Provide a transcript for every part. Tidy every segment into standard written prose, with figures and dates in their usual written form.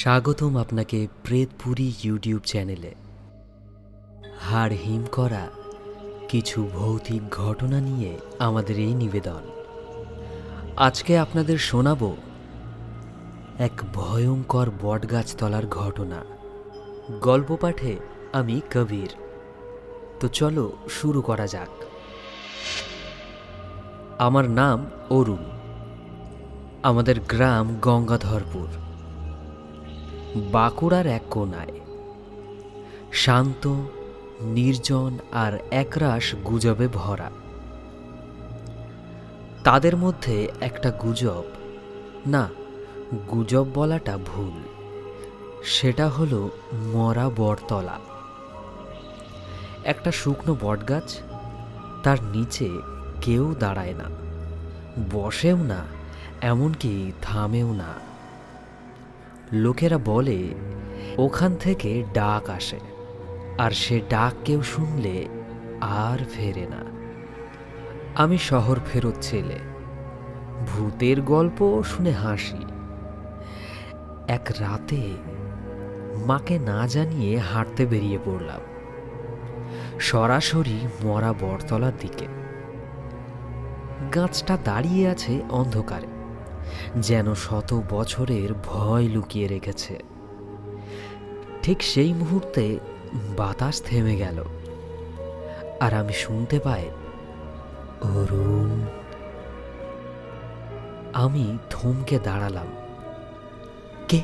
স্বাগতম আপনাকে প্রেতপুরী ইউটিউব চ্যানেলে। হাড় হিম করা কিছু ভৌতিক ঘটনা নিয়ে আমাদের এই নিবেদন। আজকে আপনাদের শোনাব এক ভয়ঙ্কর বটগাছতলার ঘটনা। গল্প পাঠে আমি কবির। তো চলো শুরু করা যাক। আমার নাম অরুণ। আমাদের গ্রাম গঙ্গাধরপুর, বাঁকুড়ার এক কোনায়। শান্ত, নির্জন আর একরাশ গুজবে ভরা। তাদের মধ্যে একটা গুজব, না, গুজব বলাটা ভুল, সেটা হলো মরা বটতলা। একটা শুকনো বটগাছ, তার নিচে কেউ দাঁড়ায় না, বসেও না, এমনকি থামেও না। লোকেরা বলে ওখান থেকে ডাক আসে, আর সে ডাক কেউ শুনলে আর ফেরে না। আমি শহর ফেরত ছেলে, ভূতের গল্প শুনে হাসি। এক রাতে মাকে না জানিয়ে হাঁটতে বেরিয়ে পড়লাম, সরাসরি মরা বটতলার দিকে। গাছটা দাঁড়িয়ে আছে অন্ধকারে, যেন শত বছরের ভয় লুকিয়ে রেখেছে। ঠিক সেই মুহূর্তে বাতাস থেমে গেল, আর আমি শুনতে পাই, অরুণ। আমি থমকে দাঁড়ালাম। কে?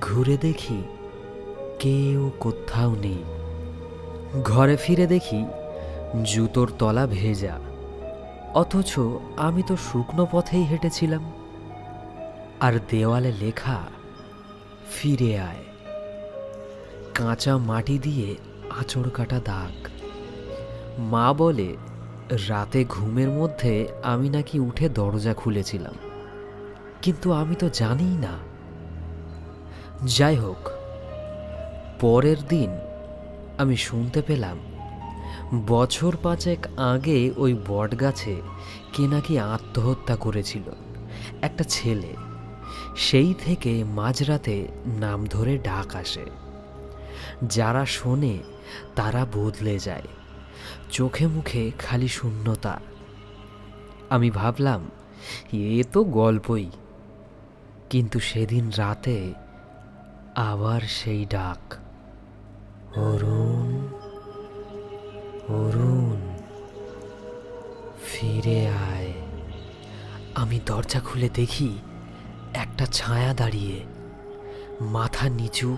ঘুরে দেখি কেউ কোথাও নেই। ঘরে ফিরে দেখি জুতোর তলা ভেজা, অথচ আমি তো শুকনো পথেই হেঁটেছিলাম। আর দেওয়ালে লেখা, ফিরে আয়, কাঁচা মাটি দিয়ে আঁচড় কাটা দাগ। মা বলে রাতে ঘুমের মধ্যে আমি নাকি উঠে দরজা খুলেছিলাম, কিন্তু আমি তো জানিই না। যাই হোক, পরের দিন আমি শুনতে পেলাম বছর 5 আগে ওই বটগাছে কে নাকি আত্মহত্যা করেছিল একটা ছেলে। সেই থেকে মাঝরাতে নাম ধরে ডাক আসে। যারা শোনে তারা বদলে যায়, চোখে মুখে খালি শূন্যতা। আমি ভাবলাম এ তো গল্পই, কিন্তু সেদিন রাতে আবার সেই ডাক, অরুণ, অরুণ, ফিরে আয়। আমি দরজা খুলে দেখি একটা ছায়া দাঁড়িয়ে, মাথা নিচু,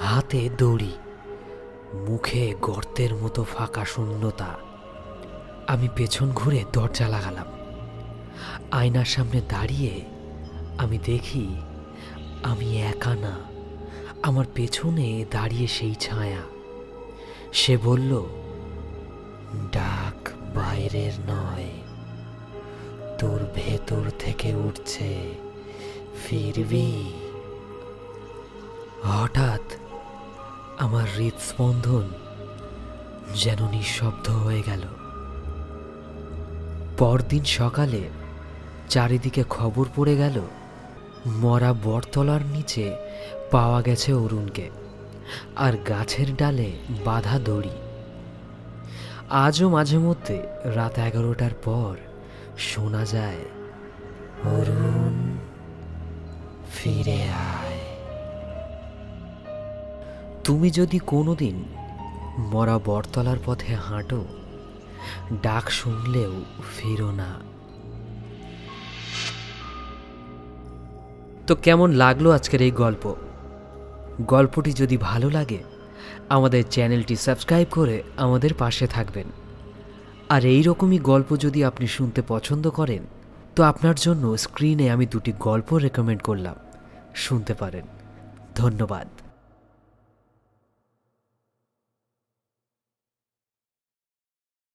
হাতে দড়ি, মুখে গর্তের মতো ফাঁকা শূন্যতা। আমি পেছন ঘুরে দরজা লাগালাম। আয়নার সামনে দাঁড়িয়ে আমি দেখি আমি একা না, আমার পেছনে দাঁড়িয়ে সেই ছায়া। সে বলল, ডাক বাইরের নয়, তোর ভেতর থেকে উঠছে, ফিরবি। হঠাৎ আমার হৃদস্পন্দন যেন নিঃশব্দ হয়ে গেল। পরদিন সকালে চারিদিকে খবর পড়ে গেল, মরা বটতলার নিচে পাওয়া গেছে অরুণকে, আর গাছের ডালে বাঁধা দড়ি। আজও মাঝে মধ্যে রাত 11টার পর শোনা যায়, অরুণ, ফিরে আয়। তুমি যদি কোনোদিন মরা বটতলার পথে হাঁটো, ডাক শুনলেও ফিরো না। তো কেমন লাগলো আজকের এই গল্প? গল্পটি যদি ভালো লাগে আমাদের চ্যানেলটি সাবস্ক্রাইব করে আমাদের পাশে থাকবেন। আর এই রকমই গল্প যদি আপনি শুনতে পছন্দ করেন, তো আপনার জন্য স্ক্রিনে আমি 2টি গল্প রেকমেন্ড করলাম, শুনতে পারেন। ধন্যবাদ।